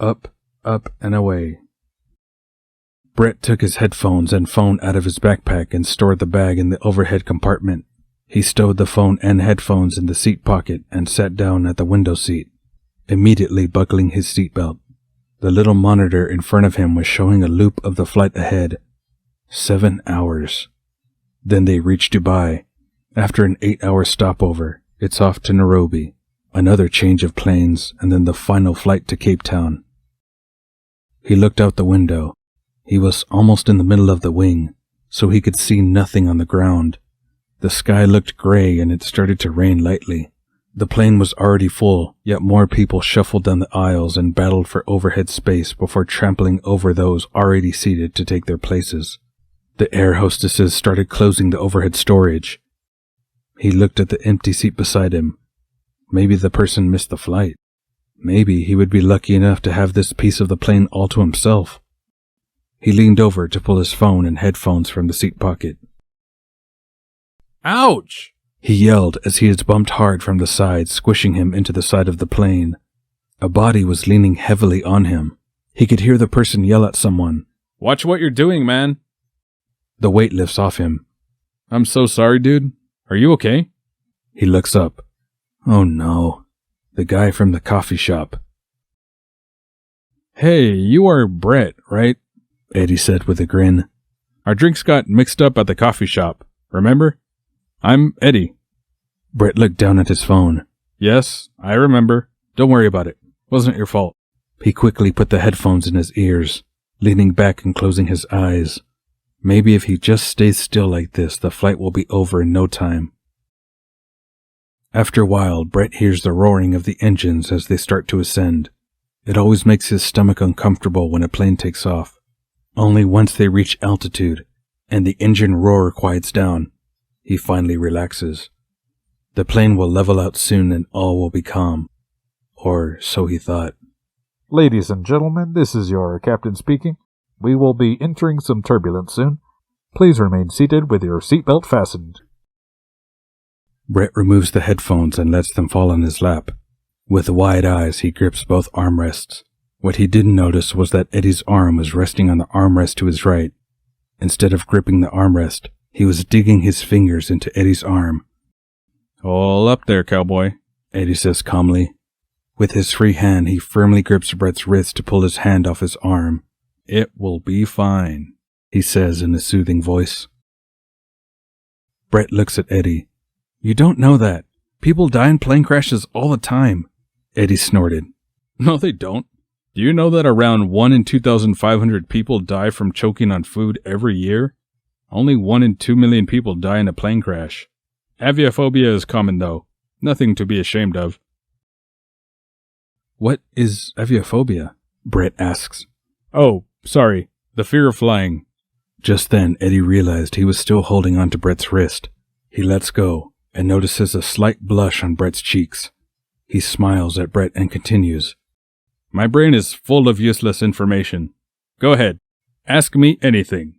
up, up, and away. Brett took his headphones and phone out of his backpack and stored the bag in the overhead compartment. He stowed the phone and headphones in the seat pocket and sat down at the window seat, immediately buckling his seatbelt. The little monitor in front of him was showing a loop of the flight ahead. 7 hours. Then they reached Dubai. After an 8-hour stopover, it's off to Nairobi, another change of planes, and then the final flight to Cape Town. He looked out the window. He was almost in the middle of the wing, so he could see nothing on the ground. The sky looked gray and it started to rain lightly. The plane was already full, yet more people shuffled down the aisles and battled for overhead space before trampling over those already seated to take their places. The air hostesses started closing the overhead storage. He looked at the empty seat beside him. Maybe the person missed the flight. Maybe he would be lucky enough to have this piece of the plane all to himself. He leaned over to pull his phone and headphones from the seat pocket. Ouch! He yelled as he was bumped hard from the side, squishing him into the side of the plane. A body was leaning heavily on him. He could hear the person yell at someone. Watch what you're doing, man. The weight lifts off him. I'm so sorry, dude. Are you okay? He looks up. Oh no. The guy from the coffee shop. Hey, you are Brett, right? Eddie said with a grin. Our drinks got mixed up at the coffee shop, remember? I'm Eddie. Brett looked down at his phone. Yes, I remember. Don't worry about it. Wasn't your fault. He quickly put the headphones in his ears, leaning back and closing his eyes. Maybe if he just stays still like this, the flight will be over in no time. After a while, Brett hears the roaring of the engines as they start to ascend. It always makes his stomach uncomfortable when a plane takes off. Only once they reach altitude, and the engine roar quiets down, he finally relaxes. The plane will level out soon and all will be calm. Or so he thought. Ladies and gentlemen, this is your captain speaking. We will be entering some turbulence soon. Please remain seated with your seatbelt fastened. Brett removes the headphones and lets them fall on his lap. With wide eyes, he grips both armrests. What he didn't notice was that Eddie's arm was resting on the armrest to his right. Instead of gripping the armrest, he was digging his fingers into Eddie's arm. All up there, cowboy, Eddie says calmly. With his free hand, he firmly grips Brett's wrist to pull his hand off his arm. It will be fine, he says in a soothing voice. Brett looks at Eddie. You don't know that. People die in plane crashes all the time. Eddie snorted. No, they don't. Do you know that around 1 in 2,500 people die from choking on food every year? Only 1 in 2 million people die in a plane crash. Aviophobia is common, though. Nothing to be ashamed of. What is aviophobia? Brett asks. Oh, sorry. The fear of flying. Just then, Eddie realized he was still holding onto Brett's wrist. He lets go and notices a slight blush on Brett's cheeks. He smiles at Brett and continues. My brain is full of useless information. Go ahead. Ask me anything.